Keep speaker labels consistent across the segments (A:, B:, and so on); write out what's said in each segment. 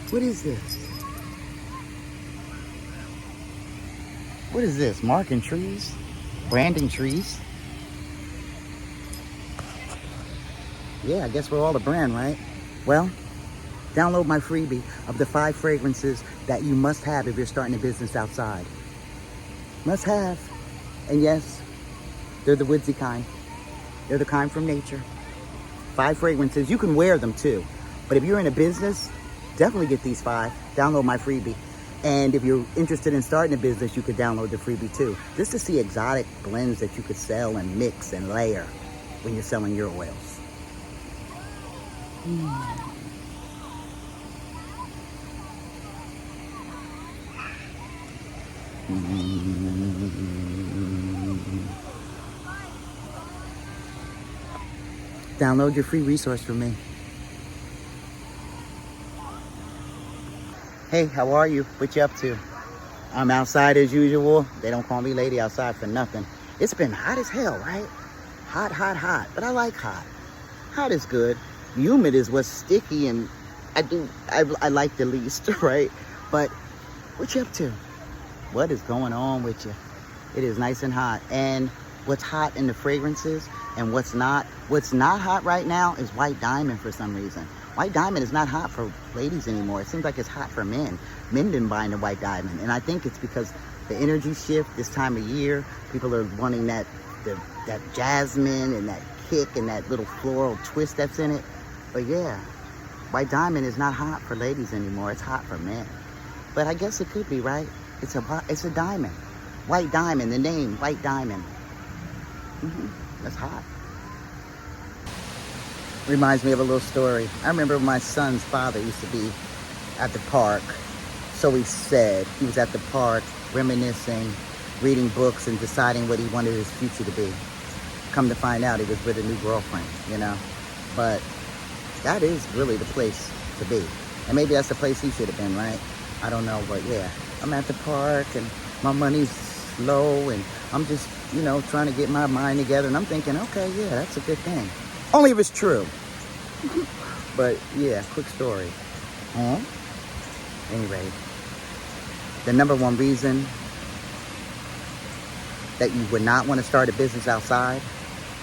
A: What is this? What is this? Marking trees? Branding trees? Yeah, I guess we're all a brand, right? Well, download my freebie of the 5 fragrances that you must have if you're starting a business outside. Must have. And yes, they're the woodsy kind. They're the kind from nature. 5 fragrances. You can wear them too. But if you're in a business, definitely get these 5. Download my freebie. And if you're interested in starting a business, you could download the freebie too. Just to see exotic blends that you could sell and mix and layer when you're selling your oils. Download your free resource from me. Hey, how are you? What you up to? I'm outside as usual. They don't call me lady outside for nothing. It's been hot as hell, right? Hot, hot, hot. But I like hot. Hot is good. Humid is what's sticky and I like the least, right? But what you up to? What is going on with you? It is nice and hot. And what's hot in the fragrances and what's not hot right now is White Diamond for some reason. White Diamond is not hot for ladies anymore. It seems like it's hot for men. Men been buying the White Diamond. And I think it's because the energy shift this time of year, people are wanting that jasmine and that kick and that little floral twist that's in it. But yeah, White Diamond is not hot for ladies anymore. It's hot for men. But I guess it could be, right? It's a diamond. White Diamond, the name, White Diamond. That's hot. Reminds me of a little story. I remember my son's father used to be at the park. So he said. He was at the park reminiscing, reading books and deciding what he wanted his future to be. Come to find out, he was with a new girlfriend, you know. But that is really the place to be. And maybe that's the place he should have been, right? I don't know, but yeah. I'm at the park and my money's low and I'm just, you know, trying to get my mind together. And I'm thinking, okay, yeah, that's a good thing. Only if it's true. But yeah, quick story. Anyway, the number one reason that you would not want to start a business outside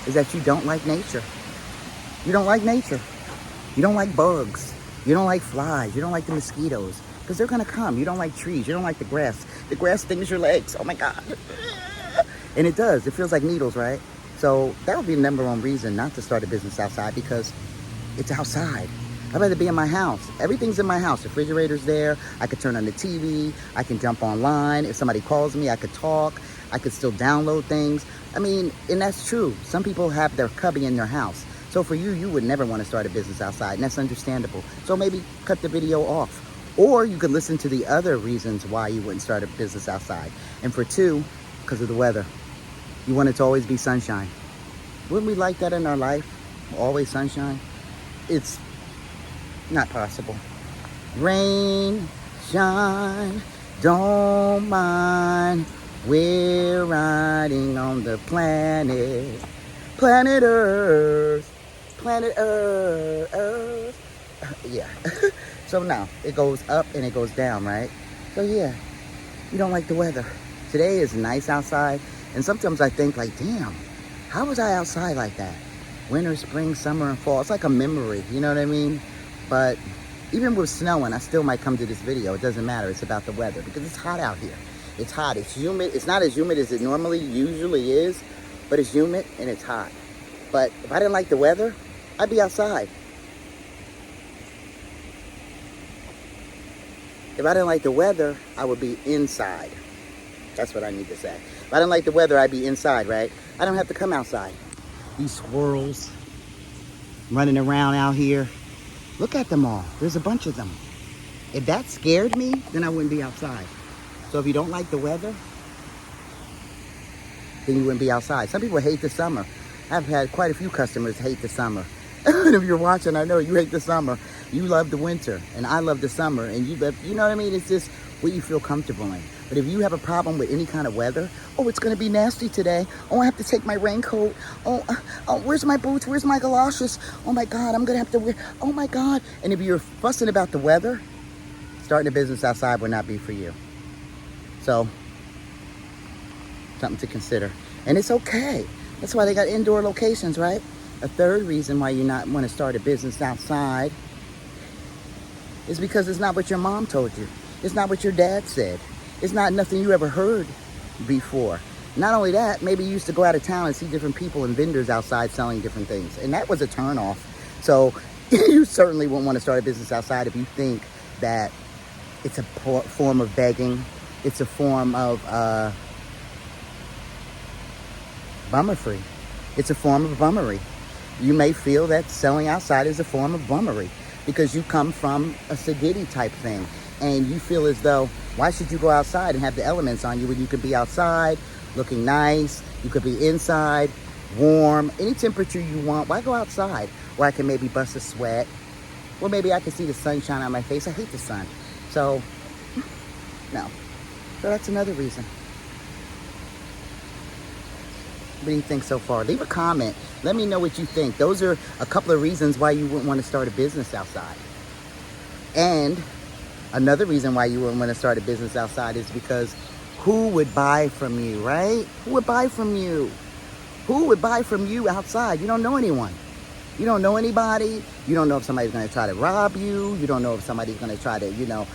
A: is that you don't like nature. You don't like nature. You don't like bugs. You don't like flies. You don't like the mosquitoes. Because they're going to come. You don't like trees. You don't like the grass. The grass stings your legs. Oh my God. And it does. It feels like needles, right? So that would be the number one reason not to start a business outside, because it's outside. I'd rather be in my house. Everything's in my house. The refrigerator's there. I could turn on the TV. I can jump online. If somebody calls me, I could talk. I could still download things. I mean, and that's true. Some people have their cubby in their house. So for you, you would never want to start a business outside, and that's understandable. So maybe cut the video off. Or you could listen to the other reasons why you wouldn't start a business outside. And for 2, because of the weather. You want it to always be sunshine. Wouldn't we like that in our life? Always sunshine? It's not possible. Rain, shine, don't mind. We're riding on the planet. Planet Earth. Planet Earth. Yeah. So now, it goes up and it goes down, right? So yeah, you don't like the weather. Today is nice outside. And sometimes I think like, damn, how was I outside like that? Winter, spring, summer, and fall. It's like a memory, you know what I mean? But even with snowing, I still might come to this video. It doesn't matter. It's about the weather because it's hot out here. It's hot. It's humid. It's not as humid as it usually is, but it's humid and it's hot. But if I didn't like the weather, I'd be outside. If I didn't like the weather, I would be inside. That's what I need to say. If I didn't like the weather, I'd be inside, right? I don't have to come outside. These squirrels running around out here. Look at them all. There's a bunch of them. If that scared me, then I wouldn't be outside. So if you don't like the weather, then you wouldn't be outside. Some people hate the summer. I've had quite a few customers hate the summer. And if you're watching, I know you hate the summer. You love the winter, and I love the summer. And you love, you know what I mean? It's just what you feel comfortable in. But if you have a problem with any kind of weather, oh, it's going to be nasty today. Oh, I have to take my raincoat. Oh, where's my boots? Where's my galoshes? Oh, my God, I'm going to have to wear. Oh, my God. And if you're fussing about the weather, starting a business outside would not be for you. So, something to consider. And it's okay. That's why they got indoor locations, right? A third reason why you not want to start a business outside is because it's not what your mom told you. It's not what your dad said. It's not nothing you ever heard before. Not only that, maybe you used to go out of town and see different people and vendors outside selling different things. And that was a turn off. So you certainly wouldn't want to start a business outside if you think that it's a form of begging. It's a form of bummer-free. It's a form of bummery. You may feel that selling outside is a form of bummery because you come from a Sagidi type thing. And you feel as though, why should you go outside and have the elements on you when you could be outside looking nice? You could be inside, warm, any temperature you want. Why go outside where I can maybe bust a sweat? Well, maybe I can see the sunshine on my face. I hate the sun. So, no. So that's another reason. What do you think so far? Leave a comment. Let me know what you think. Those are a couple of reasons why you wouldn't want to start a business outside. And another reason why you wouldn't want to start a business outside is because who would buy from you, right? Who would buy from you? Who would buy from you outside? You don't know anyone. You don't know anybody. You don't know if somebody's going to try to rob you. You don't know if somebody's going to try to,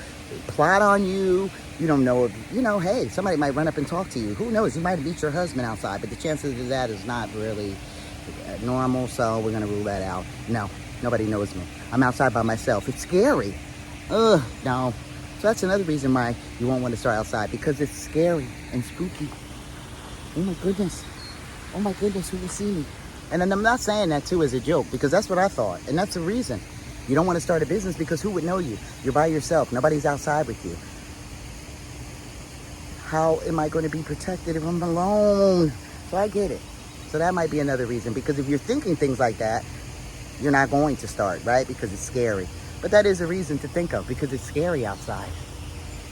A: plot on you. You don't know if, hey, somebody might run up and talk to you. Who knows? You might meet your husband outside, but the chances of that is not really normal, so we're going to rule that out. No, nobody knows me. I'm outside by myself. It's scary. Ugh, no. So that's another reason why you won't want to start outside, because it's scary and spooky. Oh my goodness. Oh my goodness, who will see me? And then I'm not saying that too as a joke, because that's what I thought. And that's the reason. You don't want to start a business because who would know you? You're by yourself. Nobody's outside with you. How am I going to be protected if I'm alone? So I get it. So that might be another reason, because if you're thinking things like that, you're not going to start, right? Because it's scary. But that is a reason to think of, because it's scary outside.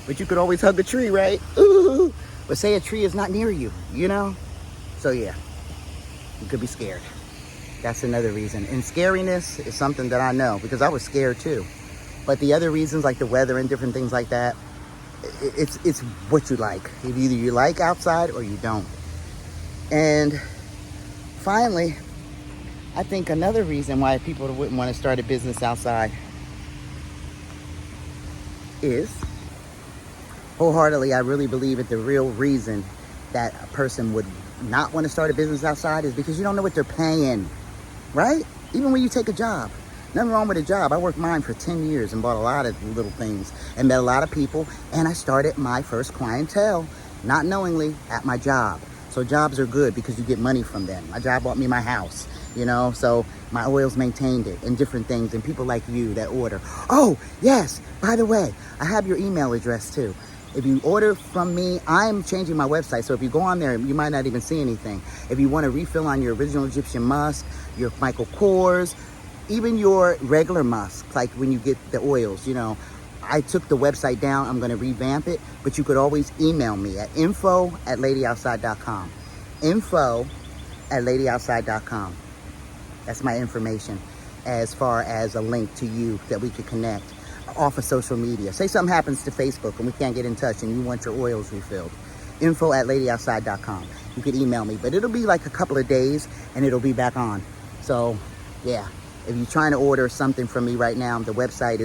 A: But you could always hug a tree, right? Ooh. But say a tree is not near you, So yeah, you could be scared. That's another reason. And scariness is something that I know, because I was scared too. But the other reasons, like the weather and different things like that, it's what you like. Either you like outside or you don't. And finally, I think another reason why people wouldn't want to start a business outside is, wholeheartedly, I really believe that the real reason that a person would not want to start a business outside is because you don't know what they're paying, right? Even when you take a job. Nothing wrong with a job. I worked mine for 10 years and bought a lot of little things and met a lot of people. And I started my first clientele, not knowingly, at my job. So jobs are good because you get money from them. My job bought me my house, so my oils maintained it and different things. And people like you that order. Oh, yes, by the way, I have your email address too. If you order from me, I'm changing my website. So if you go on there, you might not even see anything. If you want to refill on your original Egyptian musk, your Michael Kors, even your regular musk, like when you get the oils, I took the website down. I'm going to revamp it. But you could always email me at info@ladyoutside.com. Info@ladyoutside.com. That's my information as far as a link to you that we could connect off of social media. Say something happens to Facebook and we can't get in touch and you want your oils refilled. Info@ladyoutside.com. You could email me, but it'll be like a couple of days and it'll be back on. So yeah, if you're trying to order something from me right now, the website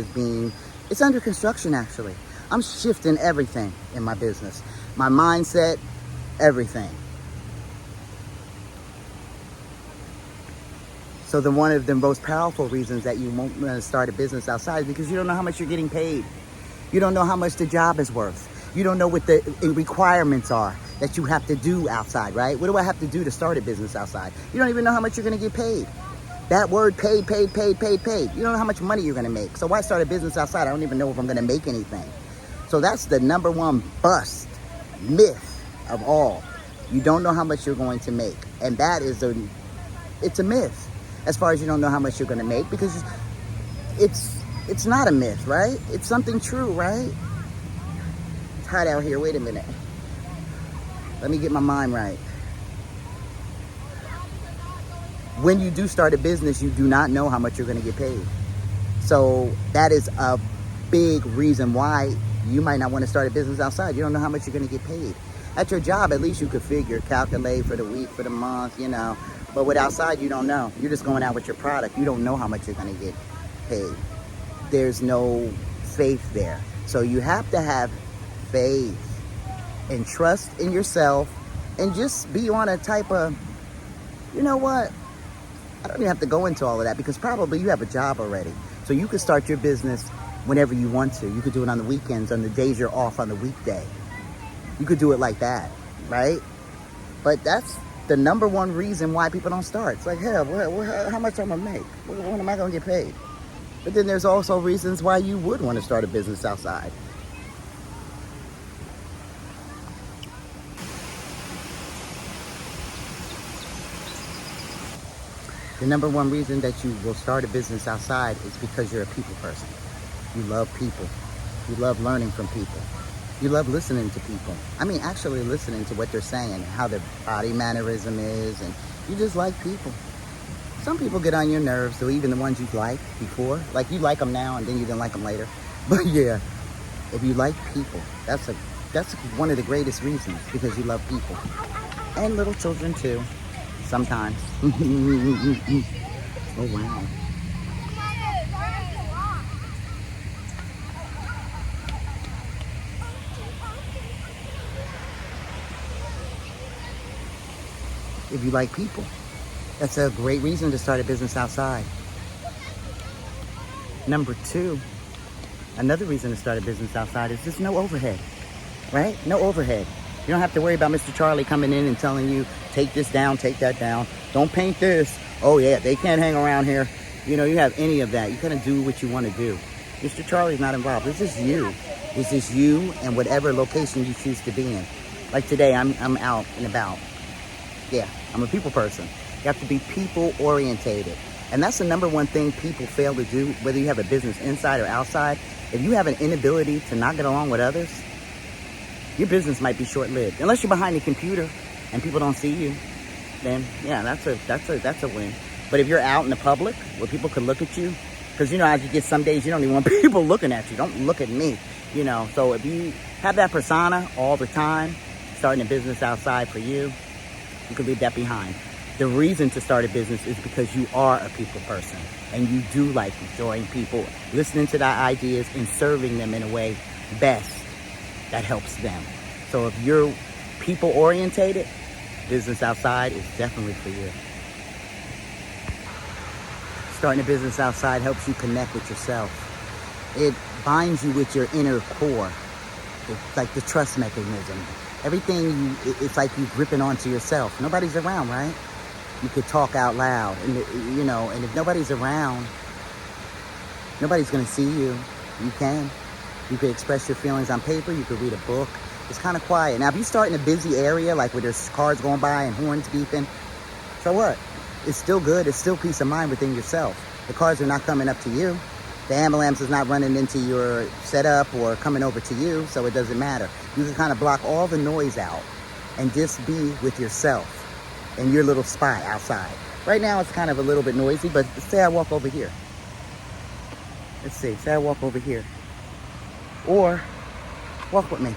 A: it's under construction actually. I'm shifting everything in my business. My mindset, everything. So one of the most powerful reasons that you won't want to start a business outside is because you don't know how much you're getting paid. You don't know how much the job is worth. You don't know what the requirements are that you have to do outside, right? What do I have to do to start a business outside? You don't even know how much you're going to get paid. That word paid. You don't know how much money you're going to make. So why start a business outside? I don't even know if I'm going to make anything. So that's the number one bust myth of all. You don't know how much you're going to make. And that is it's a myth. As far as you don't know how much you're going to make, because it's not a myth, right? It's something true, right? It's hot out here. Wait a minute. Let me get my mind right. When you do start a business, you do not know how much you're going to get paid. So that is a big reason why you might not want to start a business outside. You don't know how much you're going to get paid. At your job, at least you could figure, calculate for the week, for the month, you know. But with outside, you don't know. You're just going out with your product. You don't know how much you're going to get paid. There's no faith there. So you have to have faith and trust in yourself and just be on a type of, you know what? I don't even have to go into all of that because probably you have a job already. So you could start your business whenever you want to. You could do it on the weekends, on the days you're off on the weekday. You could do it like that, right? But that's the number one reason why people don't start. It's like, hell, how much I'm gonna make? When am I gonna get paid? But then there's also reasons why you would want to start a business outside. The number one reason that you will start a business outside is because you're a people person. You love people. You love learning from people. You love listening to people. I mean, actually listening to what they're saying, how their body mannerism is, and you just like people. Some people get on your nerves, though, even the ones you liked before. Like, you like them now, and then you didn't like them later. But yeah, if you like people, that's one of the greatest reasons, because you love people. And little children, too, sometimes. Oh, wow. If you like people, that's a great reason to start a business outside. Number two, another reason to start a business outside is just no overhead, right? No overhead. You don't have to worry about Mr. Charlie coming in and telling you, take this down, take that down. Don't paint this. Oh yeah, they can't hang around here. You know, you have any of that. You kind of do what you want to do. Mr. Charlie's not involved. This is you. This is you and whatever location you choose to be in. Like today, I'm out and about. Yeah, I'm a people person. You have to be people orientated. And that's the number one thing people fail to do, whether you have a business inside or outside. If you have an inability to not get along with others, your business might be short-lived. Unless you're behind the computer and people don't see you, then yeah, that's a win. But if you're out in the public where people can look at you, because you know, as you get some days, you don't even want people looking at you. Don't look at me, you know. So if you have that persona all the time, starting a business outside for you, you can leave that behind. The reason to start a business is because you are a people person and you do like enjoying people, listening to their ideas and serving them in a way best that helps them. So if you're people orientated, business outside is definitely for you. Starting a business outside helps you connect with yourself. It binds you with your inner core. It's like the trust mechanism. Everything, it's like you gripping onto yourself. Nobody's around, right? You could talk out loud, and you know, and if nobody's around, nobody's gonna see you. You can could express your feelings on paper. You could read a book. It's kind of quiet. Now, if you start in a busy area, like where there's cars going by and horns beeping, so what? It's still good. It's still peace of mind within yourself. The cars are not coming up to you. The ambulance is not running into your setup or coming over to you, so it doesn't matter. You can kind of block all the noise out and just be with yourself in your little spot outside. Right now, it's kind of a little bit noisy, but say I walk over here. Let's see, say I walk over here. Or walk with me.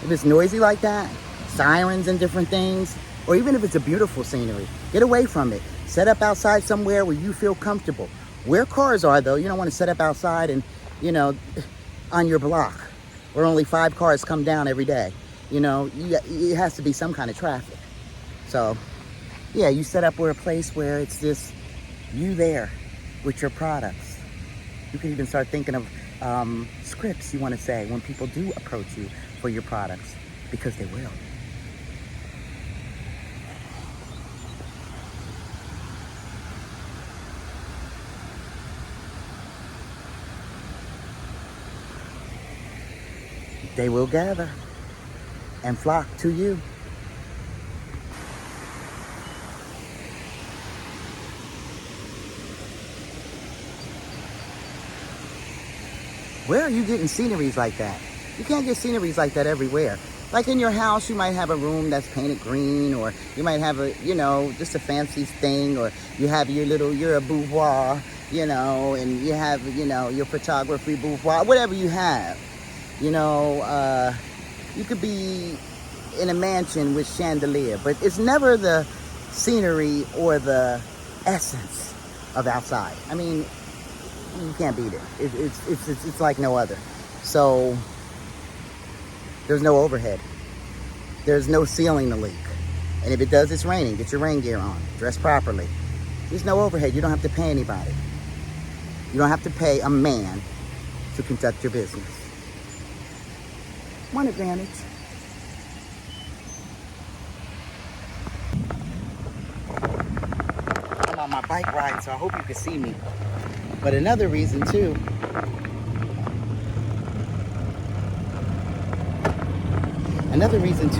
A: If it's noisy like that, sirens and different things, or even if it's a beautiful scenery, get away from it. Set up outside somewhere where you feel comfortable. Where cars are, though, you don't want to set up outside and, you know, on your block where only 5 cars come down every day. You know, it has to be some kind of traffic. So, yeah, you set up where a place where it's just you there with your products. You can even start thinking of scripts you want to say when people do approach you for your products, because they will. They will gather and flock to you. Where are you getting sceneries like that? You can't get sceneries like that everywhere. Like in your house, you might have a room that's painted green, or you might have a, you know, just a fancy thing, or you have your a boudoir, you know, and you have, you know, your photography booth, whatever you have, you know, you could be in a mansion with chandelier, but it's never the scenery or the essence of outside. I mean, you can't beat it. It's like no other. So there's no overhead. There's no ceiling to leak. And if it does, it's raining. Get your rain gear on. Dress properly. There's no overhead. You don't have to pay anybody. You don't have to pay a man to conduct your business. One advantage. I'm on my bike ride, so I hope you can see me. But another reason too,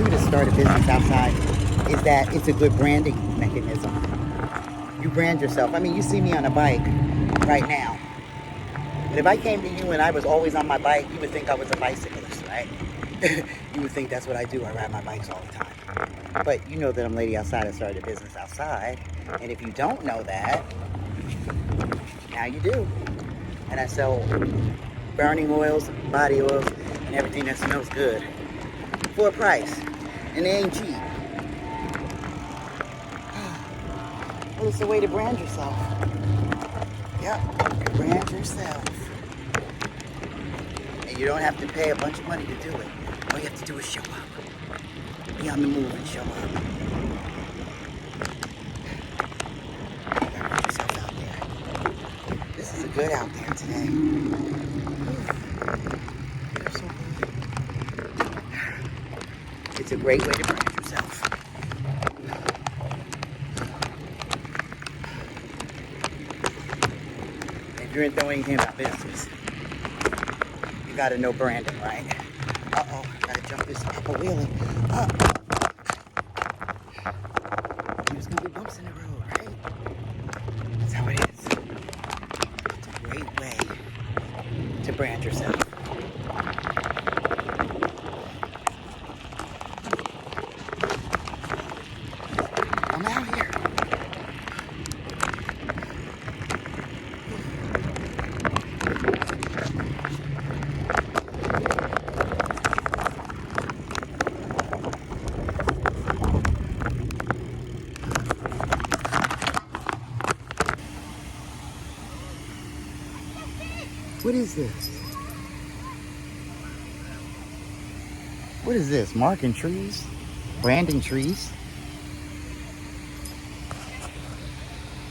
A: to start a business outside is that it's a good branding mechanism. You brand yourself. I mean, you see me on a bike right now. But if I came to you and I was always on my bike, you would think I was a bicyclist, right? You would think that's what I do. I ride my bikes all the time. But you know that I'm Lady Outside. I started a business outside. And if you don't know that, now you do. And I sell burning oils, body oils, and everything that smells good for a price. And they ain't cheap. Well, it's a way to brand yourself. Yep, brand yourself. And you don't have to pay a bunch of money to do it. All you have to do is show up. Be on the move and show up. You gotta put yourself out there. This is a good out there today. You're so good. It's a great way to brand yourself. If you're doing anything about business, you gotta know branding, right? Uh-oh, gotta jump this up a wheelie. There's gonna be bumps in the road, right? That's how it is. It's a great way to brand yourself. I'm out here. What is this? What is this? Marking trees? Branding trees?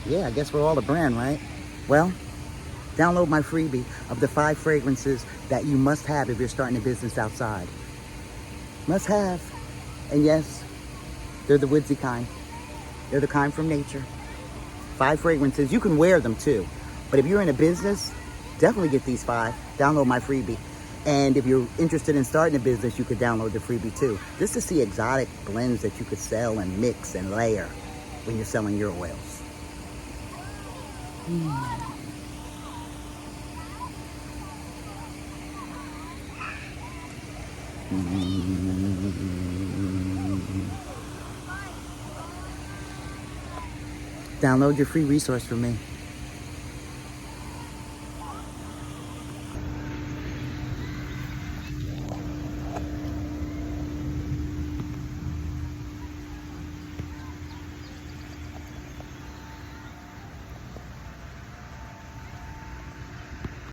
A: Yeah, I guess we're all a brand, right? Well, download my freebie of the 5 fragrances that you must have if you're starting a business outside. Must have. And yes, they're the woodsy kind. They're the kind from nature. 5 fragrances. You can wear them too. But if you're in a business, definitely get these 5. Download my freebie. And if you're interested in starting a business, you could download the freebie too. Just to see exotic blends that you could sell and mix and layer when you're selling your oils. Download your free resource from me.